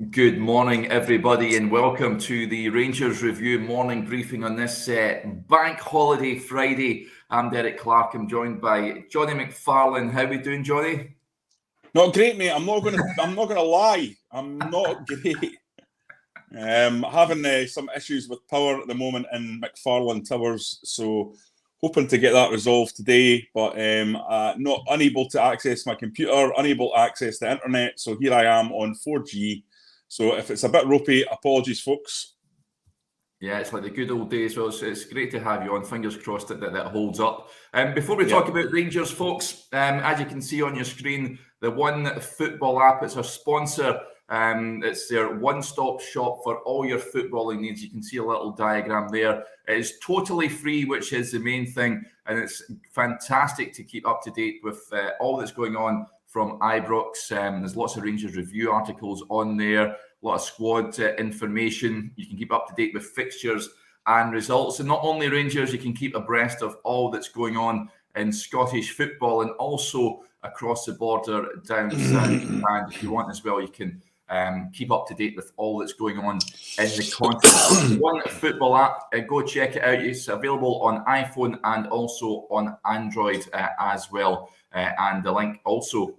Good morning, everybody, and welcome to the Rangers Review morning briefing on this Bank Holiday Friday. I'm Derek Clark. I'm joined by Jonny McFarlane. How are we doing, Jonny? Not great, mate. I'm not gonna lie. I'm not great. Having some issues with power at the moment in McFarlane Towers, so hoping to get that resolved today. But not unable to access my computer, unable to access the internet. So here I am on 4G. So if it's a bit ropey, apologies, folks. Yeah, it's like the good old days. Well, it's great to have you on. Fingers crossed that holds up. Before we talk about Rangers, folks, as you can see on your screen, the One Football app, it's our sponsor. It's their one-stop shop for all your footballing needs. You can see a little diagram there. It is totally free, which is the main thing, and it's fantastic to keep up to date with all that's going on from Ibrox. There's lots of Rangers review articles on there, a lot of squad information. You can keep up to date with fixtures and results. And not only Rangers, you can keep abreast of all that's going on in Scottish football and also across the border down south. And if you want as well, you can keep up to date with all that's going on in the continent. One Football app, go check it out. It's available on iPhone and also on Android as well. And the link also,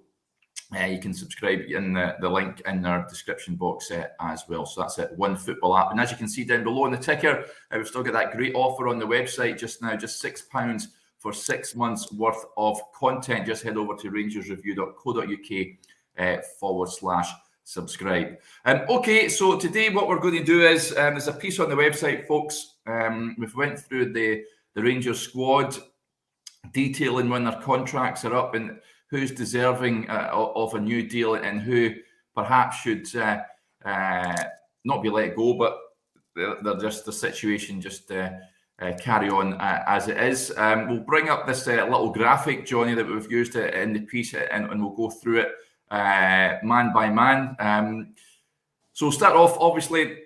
you can subscribe in the link in our description box as well. So that's it, One Football app. And as you can see down below in the ticker, we've still got that great offer on the website just now, just £6 for 6 months worth of content. Just head over to rangersreview.co.uk/subscribe. Okay, so today what we're going to do is, there's a piece on the website, folks. We've went through the Rangers squad, detailing when their contracts are up and who's deserving of a new deal and who perhaps should not be let go, but they're just the situation just carry on as it is. We'll bring up this little graphic, Jonny, that we've used in the piece, and we'll go through it man by man. So we'll start off, obviously,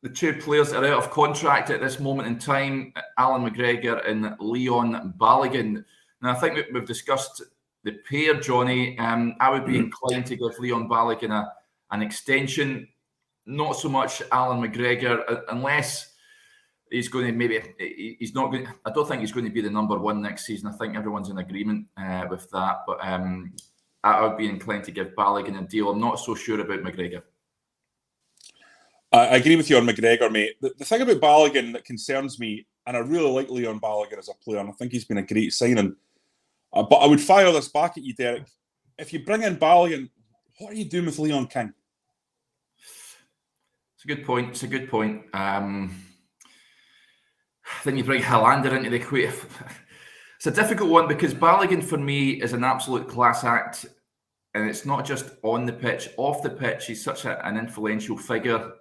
the two players that are out of contract at this moment in time, Alan McGregor and Leon Balogun. Now, I think we've discussed the pair, Jonny. I would be inclined to give Leon Balogun an extension, not so much Alan McGregor, unless he's going to he's not going. I don't think he's going to be the number one next season. I think everyone's in agreement with that. But I would be inclined to give Balogun a deal. I'm not so sure about McGregor. I agree with you on McGregor, mate. The thing about Balogun that concerns me, and I really like Leon Balogun as a player, and I think he's been a great signing. But I would fire this back at you, Derek. If you bring in Balogun, what are you doing with Leon King? It's a good point. It's a good point. Then you bring Helander into the equation. It's a difficult one because Balogun, for me, is an absolute class act. And it's not just on the pitch, off the pitch. He's such an influential figure.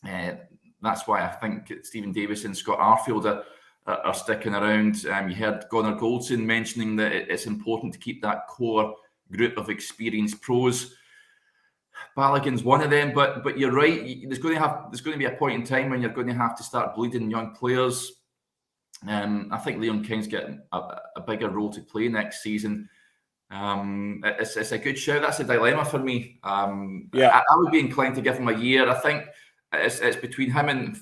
That's why I think Stephen Davis and Scott Arfield are sticking around. You heard Gunnar Goldson mentioning that it's important to keep that core group of experienced pros. Balogun's one of them, but you're right. There's going to be a point in time when you're going to have to start bleeding young players. I think Leon King's getting a bigger role to play next season. It's a good shout. That's a dilemma for me. I would be inclined to give him a year. I think it's between him and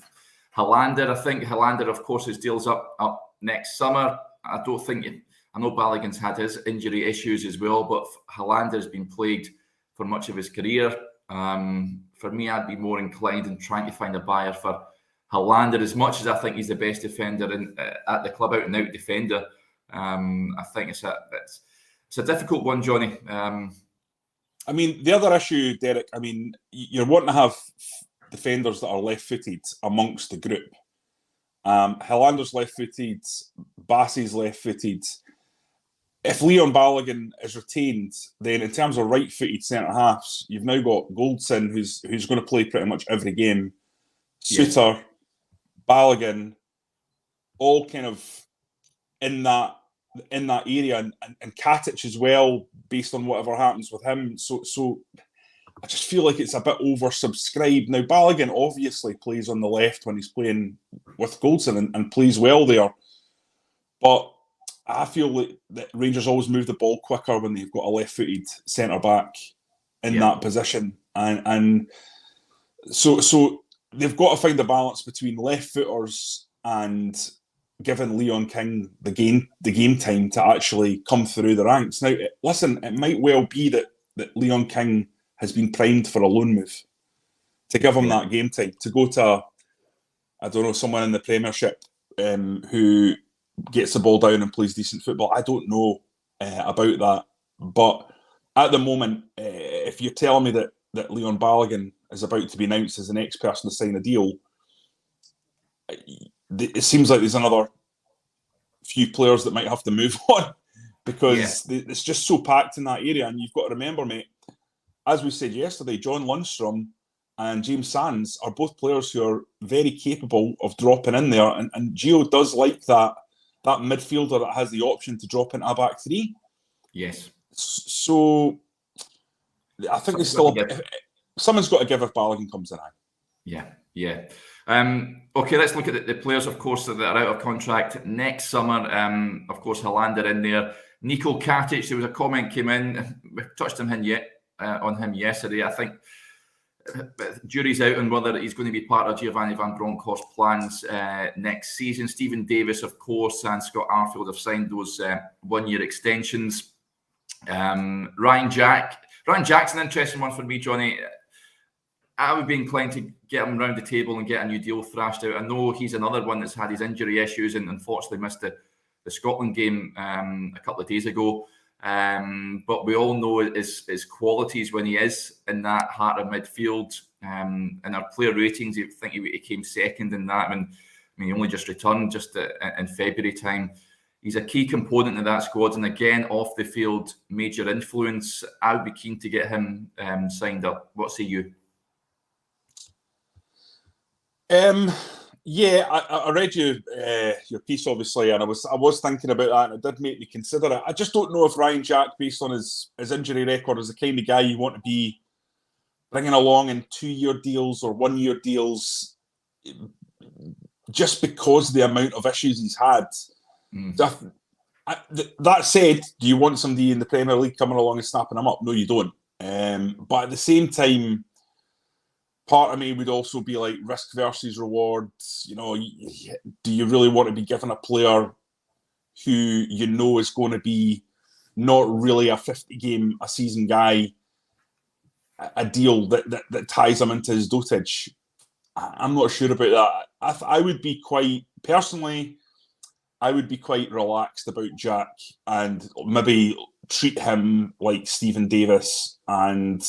Helander. I think Helander, of course, his deal's up next summer. I know Balogun's had his injury issues as well, but Helander's been plagued for much of his career. For me, I'd be more inclined in trying to find a buyer for Helander, as much as I think he's the best defender at the club, out and out defender. I think it's a difficult one, Jonny. I mean, the other issue, Derek, I mean, you're wanting to have defenders that are left-footed amongst the group. Helander's left-footed, Bassey's left-footed. If Leon Balogun is retained, then in terms of right-footed centre-halves, you've now got Goldson, who's going to play pretty much every game, Suter, Balogun, all kind of in that area, and Katic as well, based on whatever happens with him. So I just feel like it's a bit oversubscribed. Now, Balogun obviously plays on the left when he's playing with Goldson and plays well there. But I feel like that Rangers always move the ball quicker when they've got a left-footed centre-back in that position. And So they've got to find a balance between left footers and giving Leon King the game time to actually come through the ranks. Now, listen, it might well be that Leon King has been primed for a loan move, to give him that game time, to go to, I don't know, someone in the Premiership who gets the ball down and plays decent football. I don't know about that. But at the moment, if you're telling me that Leon Balogun is about to be announced as the next person to sign a deal, it seems like there's another few players that might have to move on, because it's just so packed in that area. And you've got to remember, mate, as we said yesterday, John Lundstrom and James Sands are both players who are very capable of dropping in there. And Gio does like that midfielder that has the option to drop into a back three. Yes. So I think there's still someone's got to give if Balogun comes in. Yeah. Okay, let's look at the players, of course, that are out of contract next summer. Of course, Helander in there. Niko Katic, there was a comment came in. We touched on him yesterday. I think jury's out on whether he's going to be part of Giovanni Van Bronckhorst's plans next season. Stephen Davis, of course, and Scott Arfield have signed those one-year extensions. Ryan Jack's an interesting one for me, Johnny. I would be inclined to get him around the table and get a new deal thrashed out. I know he's another one that's had his injury issues and unfortunately missed the Scotland game a couple of days ago. But we all know his qualities when he is in that heart of midfield. And our player ratings, I think he came second in that. He only just returned in February time. He's a key component of that squad, and again, off the field, major influence. I would be keen to get him signed up. What say you? I read your piece, obviously, and I was thinking about that, and it did make me consider it. I just don't know if Ryan Jack, based on his injury record, is the kind of guy you want to be bringing along in 2-year deals or 1-year deals, just because of the amount of issues he's had. That said, do you want somebody in the Premier League coming along and snapping him up? No, you don't. But at the same time, part of me would also be like risk versus reward. Do you really want to be giving a player who you know is going to be not really a 50-game a season guy a deal that ties him into his dotage? I'm not sure about that. I would be quite relaxed about Jack and maybe treat him like Stephen Davis and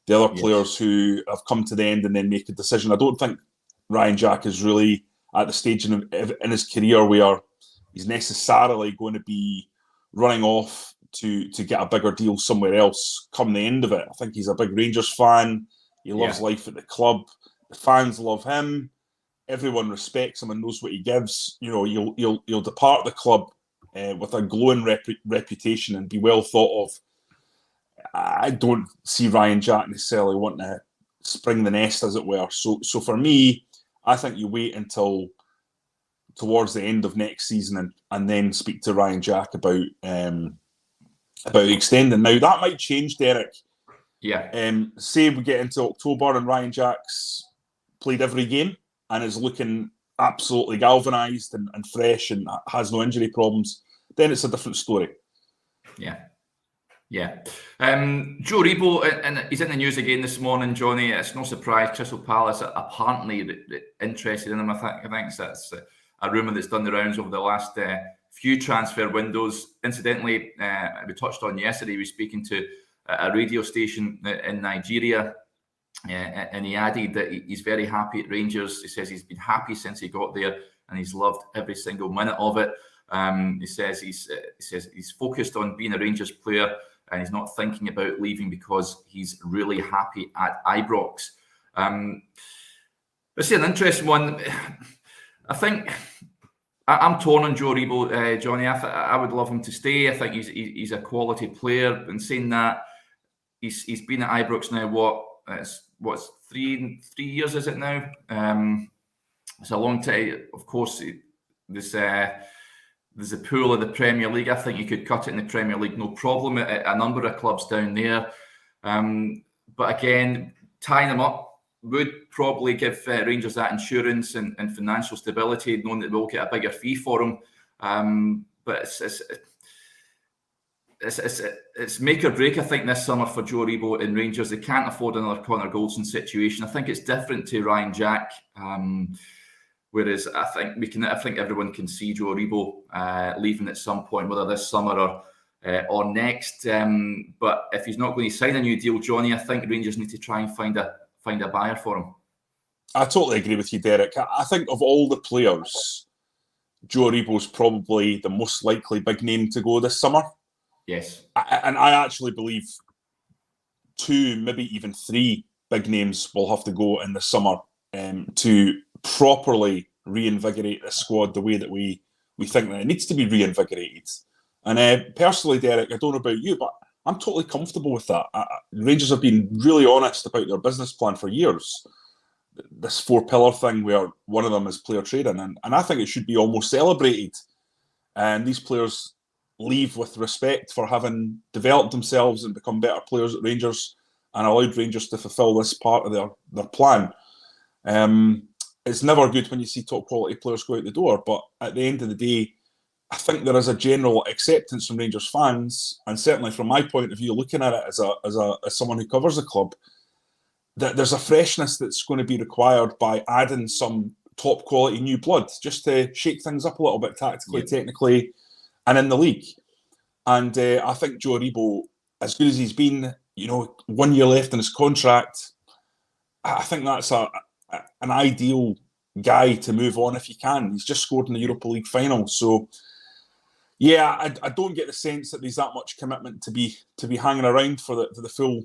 the other players who have come to the end and then make a decision. I don't think Ryan Jack is really at the stage in his career where he's necessarily going to be running off to get a bigger deal somewhere else come the end of it. I think he's a big Rangers fan. He loves life at the club. The fans love him. Everyone respects him and knows what he gives. He'll depart the club with a glowing reputation and be well thought of. I don't see Ryan Jack necessarily wanting to spring the nest, as it were. So for me, I think you wait until towards the end of next season and then speak to Ryan Jack about extending. Now that might change, Derek. Say we get into October and Ryan Jack's played every game and is looking absolutely galvanised and fresh and has no injury problems, then it's a different story. Joe Aribo, and he's in the news again this morning, Johnny. It's no surprise Crystal Palace are apparently interested in him. I think that's a rumour that's done the rounds over the last few transfer windows. Incidentally, we touched on yesterday, he was speaking to a radio station in Nigeria, and he added that he's very happy at Rangers. He says he's been happy since he got there and he's loved every single minute of it. He says he's focused on being a Rangers player and he's not thinking about leaving because he's really happy at Ibrox. This is an interesting one. I think I'm torn on Joe Aribo, Johnny. I would love him to stay. I think he's a quality player. And saying that, he's been at Ibrox now. What's 3 years? Is it now? It's a long time. Of course, there's a pool of the Premier League. I think you could cut it in the Premier League, no problem. A number of clubs down there. But again, tying him up would probably give Rangers that insurance and financial stability, knowing that we'll get a bigger fee for him. But it's make or break, I think, this summer for Joe Aribo and Rangers. They can't afford another Connor Goldson situation. I think it's different to Ryan Jack. Whereas I think everyone can see Joe Aribo leaving at some point, whether this summer or next. But if he's not going to sign a new deal, Johnny, I think Rangers need to try and find a buyer for him. I totally agree with you, Derek. I think of all the players, Joe Aribo's probably the most likely big name to go this summer. Yes. And I actually believe 2, maybe even 3 big names will have to go in the summer to properly reinvigorate the squad the way that we think that it needs to be reinvigorated. And personally, Derek, I don't know about you, but I'm totally comfortable with that. Rangers have been really honest about their business plan for years. This 4-pillar thing where one of them is player trading, and I think it should be almost celebrated. And these players leave with respect for having developed themselves and become better players at Rangers and allowed Rangers to fulfil this part of their plan. It's never good when you see top quality players go out the door, but at the end of the day, I think there is a general acceptance from Rangers fans, and certainly from my point of view, looking at it as someone who covers the club, that there's a freshness that's going to be required by adding some top quality new blood, just to shake things up a little bit tactically, technically, and in the league. And I think Joe Aribo, as good as he's been, 1 year left in his contract, I think that's an ideal guy to move on if you can. He's just scored in the Europa League final, so yeah, I don't get the sense that there's that much commitment to be hanging around for the full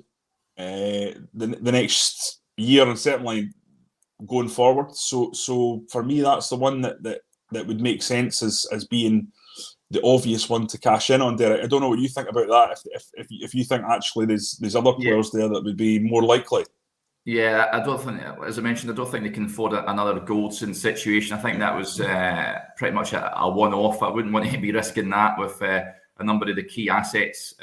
the next year, and certainly going forward. So for me, that's the one that would make sense as being the obvious one to cash in on, Derek. I don't know what you think about that. If you think actually there's other players there that would be more likely. Yeah, I don't think, as I mentioned, I don't think they can afford another Goldson situation. I think that was pretty much a one-off. I wouldn't want to be risking that with a number of the key assets,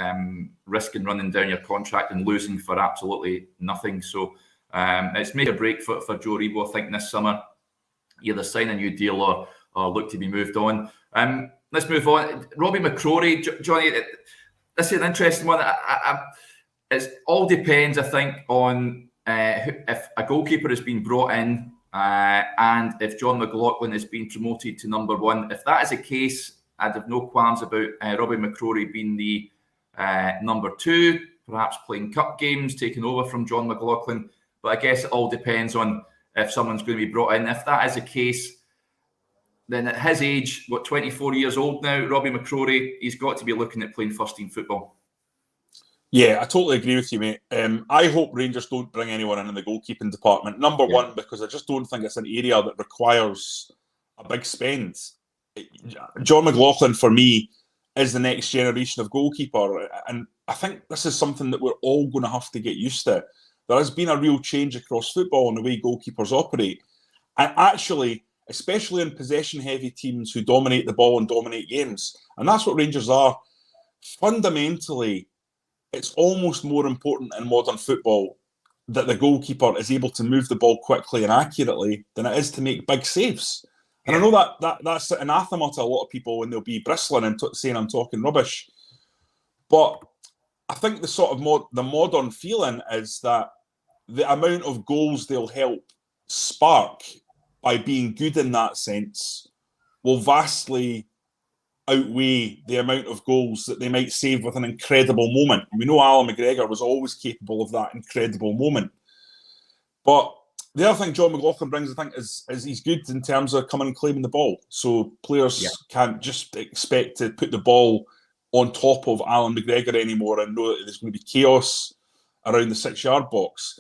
risking running down your contract and losing for absolutely nothing. So it's made a break for Joe Aribo, I think, this summer. Either sign a new deal or look to be moved on. Let's move on. Robbie McCrory, Johnny, this is an interesting one. It all depends, I think, on if a goalkeeper has been brought in and if John McLaughlin has been promoted to number 1. If that is the case, I'd have no qualms about Robbie McCrory being the number 2, perhaps playing cup games, taking over from John McLaughlin. But I guess it all depends on if someone's going to be brought in. If that is the case, then at his age, 24 years old now, Robbie McCrory, he's got to be looking at playing first-team football. Yeah, I totally agree with you, mate. I hope Rangers don't bring anyone in the goalkeeping department. Number one, because I just don't think it's an area that requires a big spend. John McLaughlin, for me, is the next generation of goalkeeper. And I think this is something that we're all going to have to get used to. There has been a real change across football in the way goalkeepers operate. And actually, especially in possession-heavy teams who dominate the ball and dominate games, and that's what Rangers are, fundamentally, it's almost more important in modern football that the goalkeeper is able to move the ball quickly and accurately than it is to make big saves. And I know that's anathema to a lot of people when they'll be bristling and saying I'm talking rubbish. But I think the sort of the modern feeling is that the amount of goals they'll help spark by being good in that sense will vastly outweigh the amount of goals that they might save with an incredible moment. We know Alan McGregor was always capable of that incredible moment. But the other thing John McLaughlin brings, I think, is he's good in terms of coming and claiming the ball. So players can't just expect to put the ball on top of Alan McGregor anymore and know that there's going to be chaos around the 6-yard box.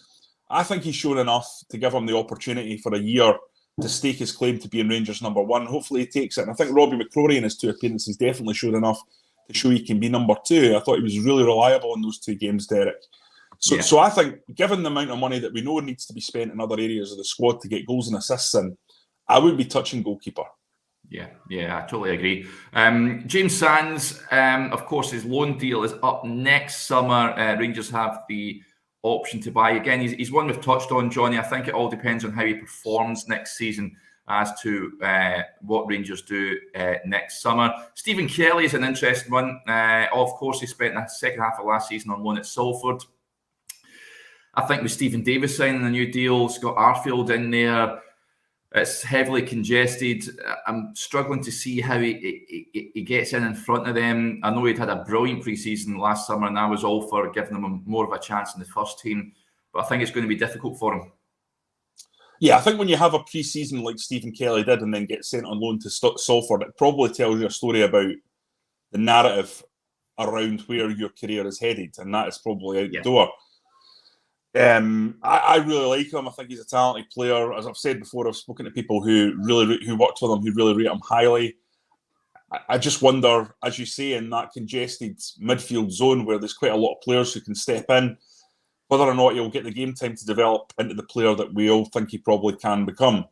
I think he's shown enough to give him the opportunity for a year to stake his claim to being Rangers number 1. Hopefully he takes it. And I think Robbie McCrory in his 2 appearances definitely showed enough to show he can be number 2. I thought he was really reliable in those 2 games, Derek. So I think, given the amount of money that we know needs to be spent in other areas of the squad to get goals and assists in, I wouldn't be touching goalkeeper. Yeah, I totally agree. James Sands, of course, his loan deal is up next summer. Rangers have the option to buy. Again, he's one we've touched on, Johnny. I think it all depends on how he performs next season as to what Rangers do next summer. Stephen Kelly is an interesting one. Of course, he spent the second half of last season on loan at Salford. I think with Stephen Davis signing a new deal, Scott Arfield in there, it's heavily congested. I'm struggling to see how he gets in front of them. I know he'd had a brilliant pre-season last summer, and I was all for giving him more of a chance in the first team. But I think it's going to be difficult for him. Yeah, I think when you have a pre-season like Stephen Kelly did and then get sent on loan to Salford, it probably tells you a story about the narrative around where your career is headed, and that is probably out the door. I really like him. I think he's a talented player. As I've said before, I've spoken to people who worked with him, who really rate him highly. I just wonder, as you say, in that congested midfield zone where there's quite a lot of players who can step in, whether or not he'll get the game time to develop into the player that we all think he probably can become.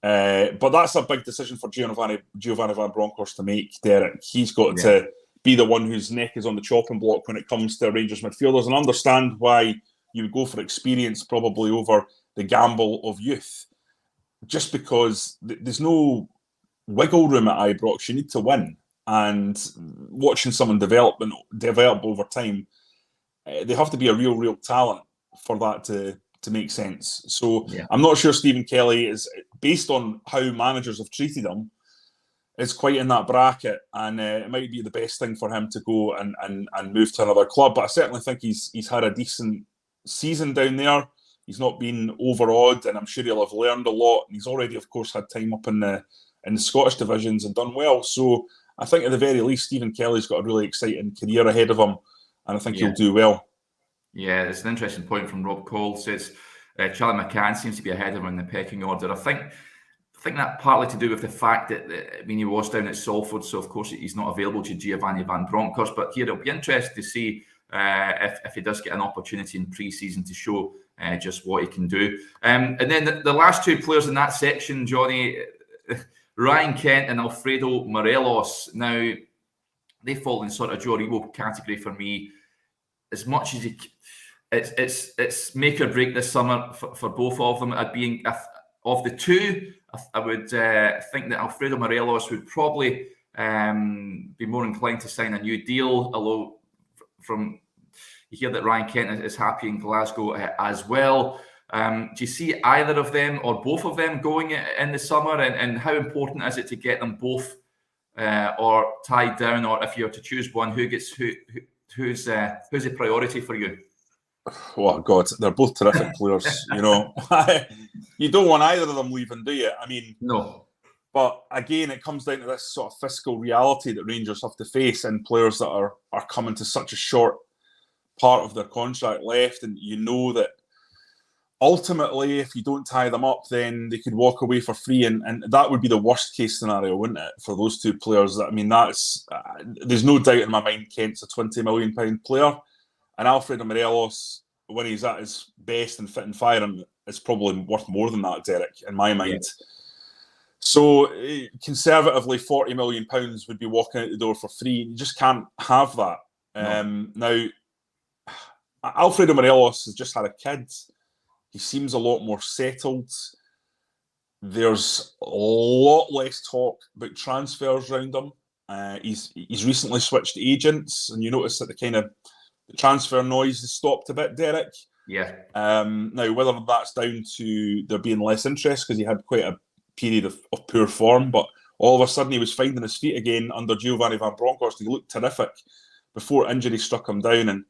But that's a big decision for Giovanni Van Bronckhorst to make, Derek. He's got to be the one whose neck is on the chopping block when it comes to Rangers midfielders, and understand why you would go for experience probably over the gamble of youth, just because there's no wiggle room at Ibrox. You need to win, and watching someone develop over time, they have to be a real talent for that to make sense. So I'm not sure Stephen Kelly is, based on how managers have treated him, is quite in that bracket, and it might be the best thing for him to go and move to another club. But I certainly think he's had a decent season down there. He's not been overawed, and I'm sure he'll have learned a lot. And he's already, of course, had time up in the Scottish divisions and done well. So I think at the very least, Stephen Kelly's got a really exciting career ahead of him, and I think he'll do well. Yeah, it's an interesting point from Rob Cole. Says Charlie McCann seems to be ahead of him in the pecking order. I think that partly to do with the fact that he was down at Salford, so of course he's not available to Giovanni Van Bronckhorst. But here it'll be interesting to see if he does get an opportunity in pre-season to show just what he can do. And then the last two players in that section, Johnny, Ryan Kent and Alfredo Morelos. Now, they fall in sort of Joe Aribo category for me. As much as it's make or break this summer for both of them. Of the two, I would think that Alfredo Morelos would probably be more inclined to sign a new deal, although from you hear that Ryan Kent is happy in Glasgow as well. Do you see either of them or both of them going in the summer? And how important is it to get them both or tied down? Or if you're to choose one, who's a priority for you? Oh God, they're both terrific players. You know, you don't want either of them leaving, do you? I mean, no. But again, it comes down to this sort of fiscal reality that Rangers have to face, and players that are coming to such a short part of their contract left, and you know that ultimately, if you don't tie them up, then they could walk away for free, and that would be the worst case scenario, wouldn't it, for those two players? I mean, that's there's no doubt in my mind Kent's a £20 million player, and Alfredo Morelos, when he's at his best and fit and firing, is probably worth more than that, Derek, in my mind. Yeah. So conservatively, £40 million would be walking out the door for free. You just can't have that. No. Now, Alfredo Morelos has just had a kid. He seems a lot more settled. There's a lot less talk about transfers around him. He's recently switched agents, and you notice that the transfer noise has stopped a bit, Derek. Yeah. Now, whether that's down to there being less interest because he had quite a period of poor form, but all of a sudden he was finding his feet again under Giovanni Van Bronckhorst. He looked terrific before injury struck him down, and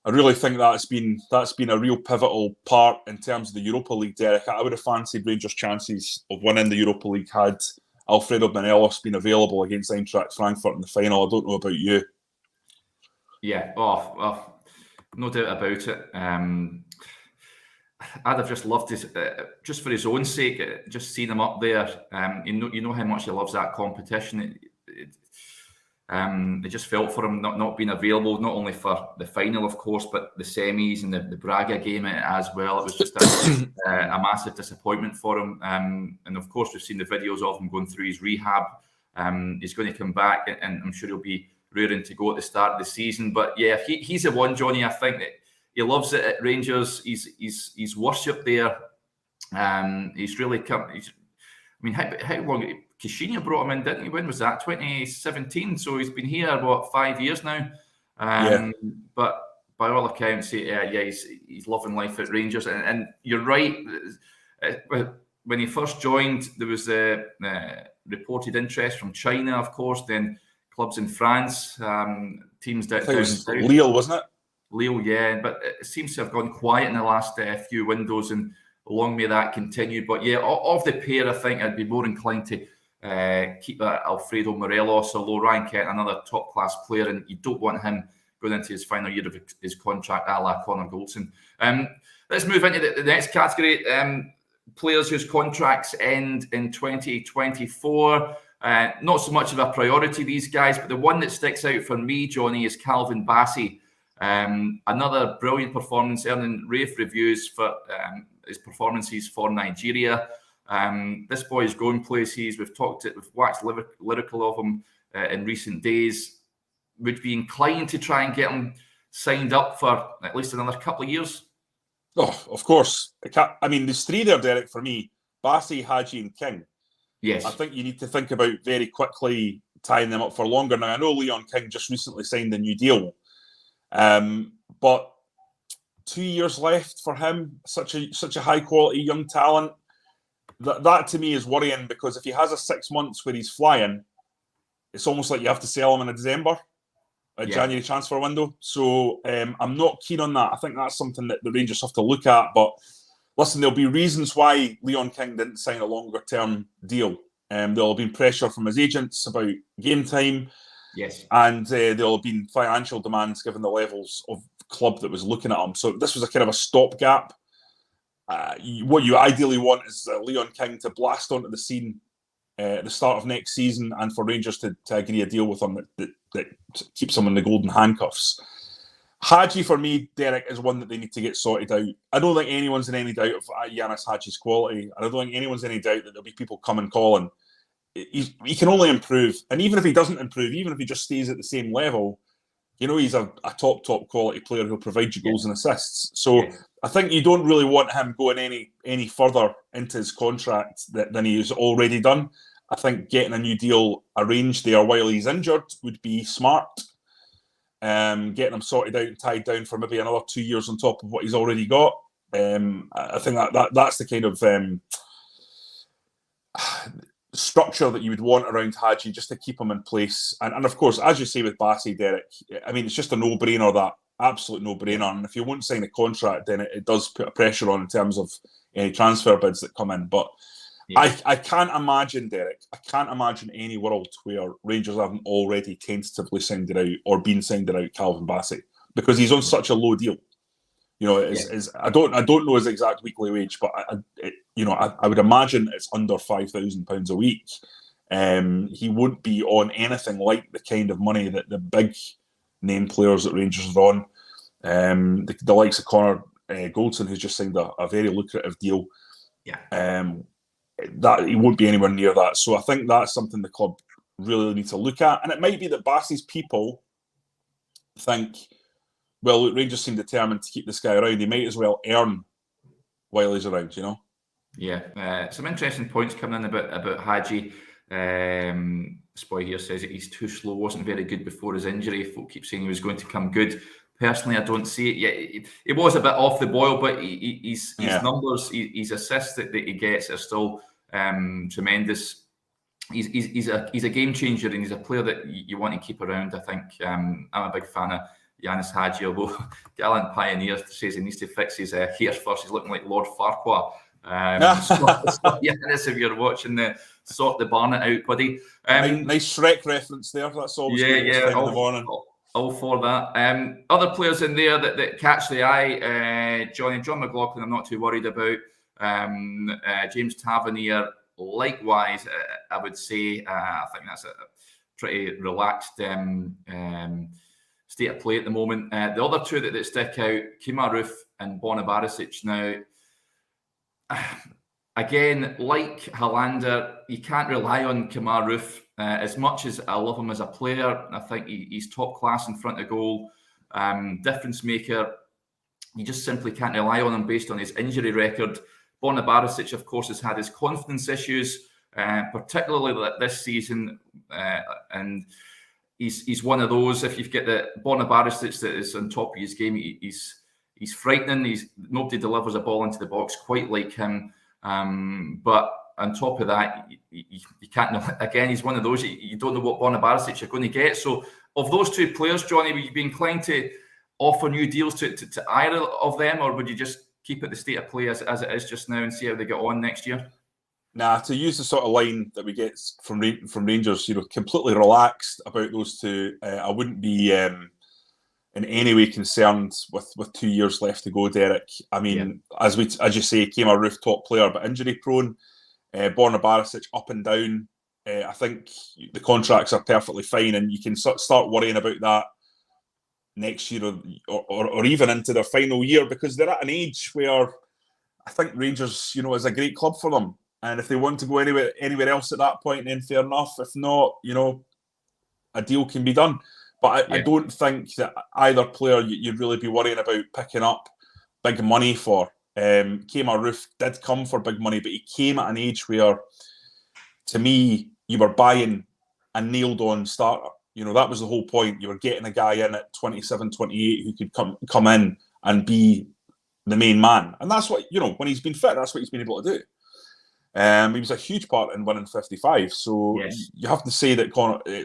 I really think that's been a real pivotal part in terms of the Europa League, Derek. I would have fancied Rangers' chances of winning the Europa League had Alfredo Morelos been available against Eintracht Frankfurt in the final. I don't know about you. Yeah, no doubt about it. I'd have just loved to, just for his own sake, just seen him up there. You know how much he loves that competition. It just felt for him not being available, not only for the final, of course, but the semis and the Braga game as well. It was just a massive disappointment for him. And of course, we've seen the videos of him going through his rehab. He's going to come back, and I'm sure he'll be rearing to go at the start of the season. But yeah, he's the one, Johnny. I think that He loves it at Rangers. He's worshipped there. He's really come. How long? Kashina brought him in, didn't he? When was that? 2017. So he's been here, 5 years now? But by all accounts, he's loving life at Rangers. And you're right. When he first joined, there was a reported interest from China, of course, then clubs in France, teams down south. Lille, wasn't it? Lille, yeah. But it seems to have gone quiet in the last few windows, and long may that continue. But yeah, of the pair, I think I'd be more inclined to keep Alfredo Morelos, although Ryan Kent, another top-class player, and you don't want him going into his final year of his contract, a la Connor Goldson. Let's move into the next category. Players whose contracts end in 2024. Not so much of a priority, these guys, but the one that sticks out for me, Johnny, is Calvin Bassey. Another brilliant performance, earning rave reviews for his performances for Nigeria. This boy is going places. We've waxed lyrical of him in recent days. Would be inclined to try and get him signed up for at least another couple of years. Oh, of course. There's three there, Derek, for me. Bassey, Hadji and King. Yes. I think you need to think about very quickly tying them up for longer. Now, I know Leon King just recently signed a new deal. But 2 years left for him, such a high-quality young talent. That to me is worrying, because if he has a 6 months where he's flying, it's almost like you have to sell him in December. January transfer window. So I'm not keen on that. I think that's something that the Rangers have to look at. But listen, there'll be reasons why Leon King didn't sign a longer-term deal. There'll have been pressure from his agents about game time. Yes. And there'll have been financial demands given the levels of club that was looking at him. So this was a kind of a stopgap. What you ideally want is Leon King to blast onto the scene at the start of next season, and for Rangers to agree a deal with him that keeps him in the golden handcuffs. Hadji, for me, Derek, is one that they need to get sorted out. I don't think anyone's in any doubt of Yanis Hadji's quality. I don't think anyone's in any doubt that there'll be people coming calling. He can only improve. And even if he doesn't improve, even if he just stays at the same level, he's a top quality player who'll provide you goals and assists. So I think you don't really want him going any further into his contract than he has already done. I think getting a new deal arranged there while he's injured would be smart. Getting him sorted out and tied down for maybe another 2 years on top of what he's already got. I think that's the kind of structure that you would want around Hadji, just to keep him in place. And of course, as you say with Bassey, Derek, it's just a no-brainer, that absolute no-brainer. And if you won't sign a contract, then it does put a pressure on in terms of any transfer bids that come in. But I can't imagine, Derek, any world where Rangers haven't already tentatively signed it out or been signed it out Calvin Bassey, because he's on such a low deal. I don't know his exact weekly wage, but I would imagine it's under £5,000 a week. He wouldn't be on anything like the kind of money that the big name players that Rangers are on. The likes of Connor Goldson, who's just signed a very lucrative deal. That he won't be anywhere near that. So I think that's something the club really need to look at. And it might be that Bassey's people think, well, Rangers seem determined to keep this guy around. He might as well earn while he's around, Yeah, some interesting points coming in about Hadji. Spoy here says that he's too slow, wasn't very good before his injury. Folk keep saying he was going to come good. Personally, I don't see it yet. It was a bit off the boil, but his numbers, his assists that he gets are still tremendous. He's a game changer, and he's a player that you want to keep around. I think I'm a big fan of Yanis Hadji, although Gallant Pioneer says he needs to fix his hair first. He's looking like Lord Farquhar. Yanis, if you're watching, sort the Barnet out, buddy. Nice Shrek reference there. That's always good in the morning. All for that. Other players in there that catch the eye, John McLaughlin, I'm not too worried about. James Tavernier, likewise, I would say. I think that's a pretty relaxed state of play at the moment. The other two that stick out, Kemar Roof and Bona Barisic. Now, again, like Helander, you can't rely on Kemar Roof. As much as I love him as a player, I think he's top class in front of goal, difference maker. you just simply can't rely on him based on his injury record. Borna Barisic, of course, has had his confidence issues, particularly this season, and he's one of those. If you've got the Borna Barisic that is on top of his game, he's frightening. Nobody delivers a ball into the box quite like him. But on top of that, you can't. Again, he's one of those. You don't know what Borna Barisic you're going to get. So, of those two players, Johnny, would you be inclined to offer new deals to either of them, or would you just keep it the state of play as it is just now and see how they get on next year? Nah, to use the sort of line that we get from Rangers, completely relaxed about those two. I wouldn't be in any way concerned with 2 years left to go, Derek. I mean, as you say, came a rooftop player, but injury prone. Borna Barisic up and down. I think the contracts are perfectly fine, and you can start worrying about that next year or even into their final year, because they're at an age where I think Rangers, is a great club for them. And if they want to go anywhere else at that point, then fair enough. If not, a deal can be done. But I don't think that either player you'd really be worrying about picking up big money for. Kemar Roof did come for big money, but he came at an age where, to me, you were buying a nailed-on starter. That was the whole point. You were getting a guy in at 27, 28 who could come in and be the main man. And that's what, when he's been fit, that's what he's been able to do. He was a huge part in winning 55. So you have to say that,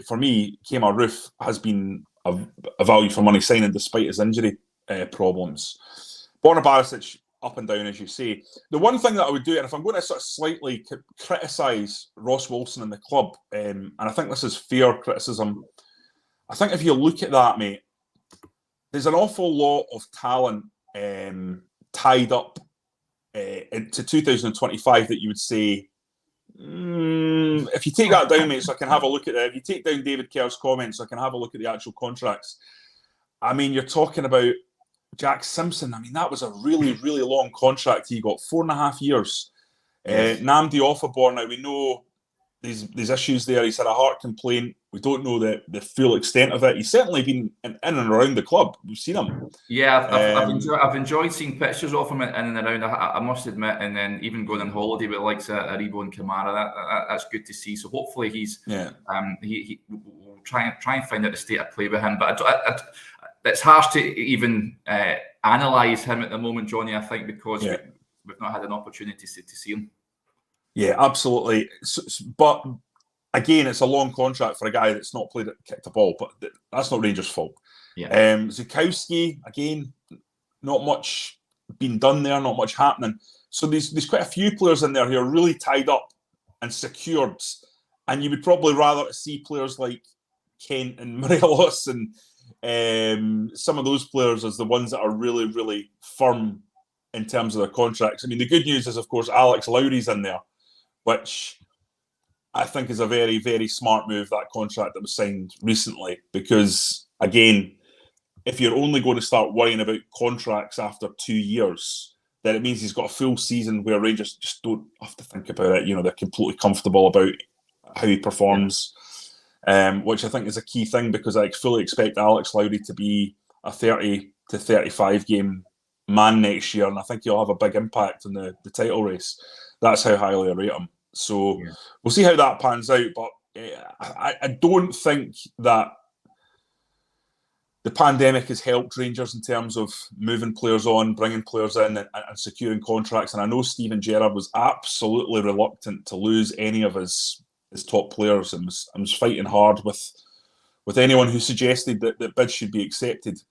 for me, Kemar Roof has been a value for money signing despite his injury problems. Borna Barisic, up and down, as you say. The one thing that I would do, and if I'm going to sort of slightly criticise Ross Wilson and the club, and I think this is fair criticism, I think if you look at that, mate, there's an awful lot of talent tied up into 2025 that you would say, if you take that down, mate, so I can have a look at it. If you take down David Kerr's comments, so I can have a look at the actual contracts. I mean, you're talking about Jack Simpson. I mean, that was a really, really long contract he got, 4.5 years. Namdi Offaborn, now we know there's issues there. He's had a heart complaint. We don't know the full extent of it. He's certainly been in and around the club. We've seen him. Yeah, I've enjoyed seeing pictures of him in and around. I must admit, and then even going on holiday with likes of Aribo and Kamara, that's good to see. So hopefully he will try and find out the state of play with him. But it's harsh to even analyse him at the moment, Johnny. I think because we've not had an opportunity to see him. Yeah, absolutely. But again, it's a long contract for a guy that's not kicked a ball, but that's not Rangers' fault. Yeah. Zukowski, again, not much been done there, not much happening. So there's quite a few players in there who are really tied up and secured, and you would probably rather see players like Kent and Morelos and some of those players as the ones that are really, really firm in terms of their contracts. I mean, the good news is, of course, Alex Lowry's in there, which I think is a very, very smart move, that contract that was signed recently, because, again, if you're only going to start worrying about contracts after 2 years, then it means he's got a full season where Rangers just don't have to think about it. They're completely comfortable about how he performs, which I think is a key thing, because I fully expect Alex Lowry to be a 30 to 35 game man next year, and I think he'll have a big impact on the title race. That's how highly I rate him. So we'll see how that pans out. But I don't think that the pandemic has helped Rangers in terms of moving players on, bringing players in and securing contracts. And I know Steven Gerrard was absolutely reluctant to lose any of his top players, and was fighting hard with anyone who suggested that bids should be accepted.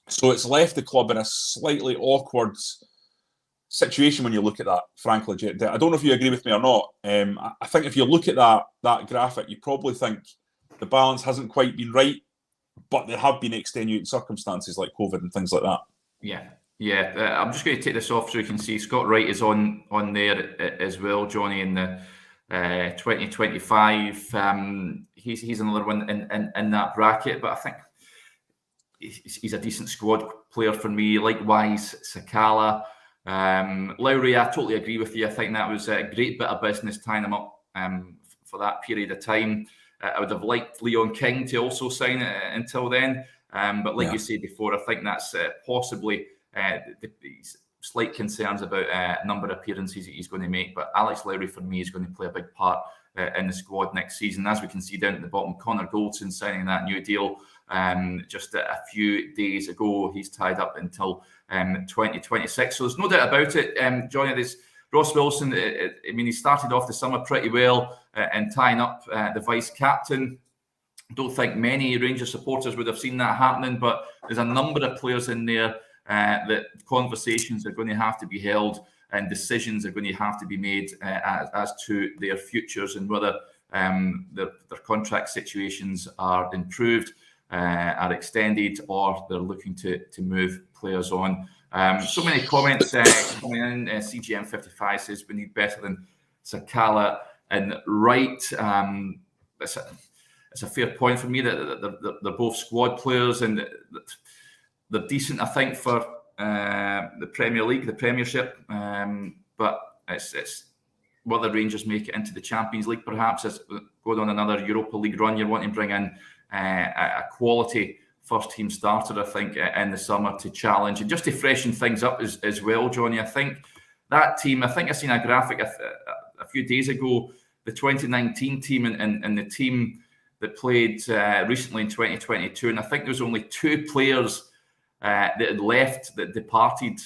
So it's left the club in a slightly awkward situation when you look at that, frankly. I don't know if you agree with me or not. I think if you look at that graphic, you probably think the balance hasn't quite been right, but there have been extenuating circumstances like COVID and things like that. Yeah. I'm just going to take this off so you can see Scott Wright is on there as well, Johnny, in the 2025. He's another one in that bracket, but I think he's a decent squad player for me. Likewise, Sakala. Lowry, I totally agree with you. I think that was a great bit of business tying him up for that period of time. I would have liked Leon King to also sign it until then. But like you said before, I think that's possibly Slight concerns about number of appearances that he's going to make, but Alex Lowry for me is going to play a big part in the squad next season. As we can see down at the bottom, Connor Goldson signing that new deal just a few days ago. He's tied up until 2026, so there's no doubt about it. Johnny, this Ross Wilson, I mean, he started off the summer pretty well and tying up the vice captain. Don't think many Rangers supporters would have seen that happening, but there's a number of players in there that conversations are going to have to be held and decisions are going to have to be made as to their futures and whether their contract situations are improved, are extended, or they're looking to move players on. So many comments coming in. CGM55 says we need better than Sakala and Wright. It's a fair point for me that they're both squad players and they're decent, I think, for the Premier League, the Premiership. But it's whether Rangers make it into the Champions League, perhaps, as going on another Europa League run. You want to bring in a quality first team starter, I think, in the summer to challenge and just to freshen things up as well, Johnny. I think that team, I think I seen a graphic a few days ago, the 2019 team and the team that played recently in 2022, and I think there was only 2 players that had left, that departed.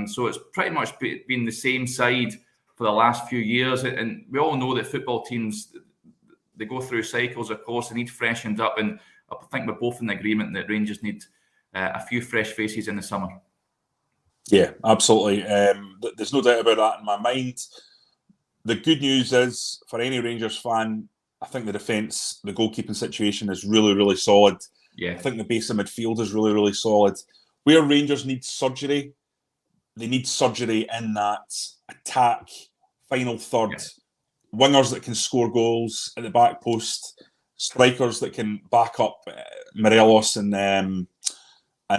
So it's pretty much been the same side for the last few years. And we all know that football teams, they go through cycles, of course, they need freshened up. And I think we're both in agreement that Rangers need a few fresh faces in the summer. Yeah, absolutely. There's no doubt about that in my mind. The good news is, for any Rangers fan, I think the defence, the goalkeeping situation is really, really solid. Yeah. I think the base of midfield is really, really solid. Where Rangers need surgery, they need surgery in that attack, final third, wingers that can score goals at the back post, strikers that can back up Morelos and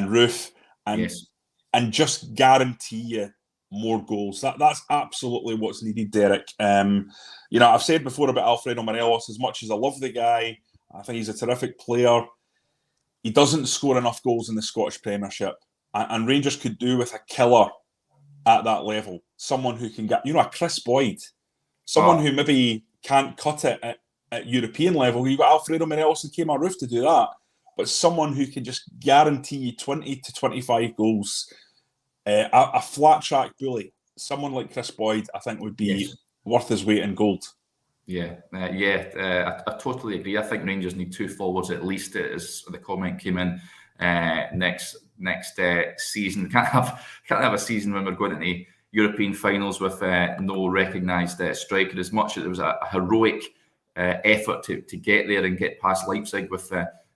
Roof, and just guarantee you more goals. That's absolutely what's needed, Derek. You know, I've said before about Alfredo Morelos, as much as I love the guy, I think he's a terrific player. He doesn't score enough goals in the Scottish Premiership. And Rangers could do with a killer at that level. Someone who can get, a Chris Boyd. Someone who maybe can't cut it at European level. You've got Alfredo Morelos and Kemar Roof to do that. But someone who can just guarantee you 20 to 25 goals. A flat track bully. Someone like Chris Boyd, I think, would be worth his weight in gold. I totally agree. I think Rangers need 2 forwards at least, as the comment came in, next season. Can't have a season when we're going into European finals with no recognised striker. As much as it was a heroic effort to get there and get past Leipzig with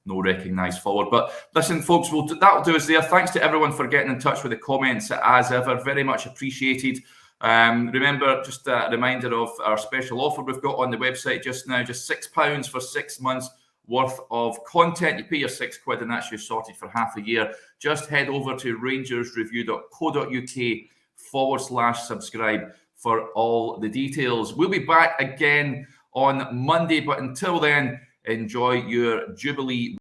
no recognised forward. But listen, folks, that'll do us there. Thanks to everyone for getting in touch with the comments as ever. Very much appreciated. Remember, just a reminder of our special offer we've got on the website just now, just £6 for 6 months worth of content. You pay your £6 and that's you sorted for half a year. Just head over to rangersreview.co.uk/subscribe for all the details. We'll be back again on Monday, but until then, enjoy your Jubilee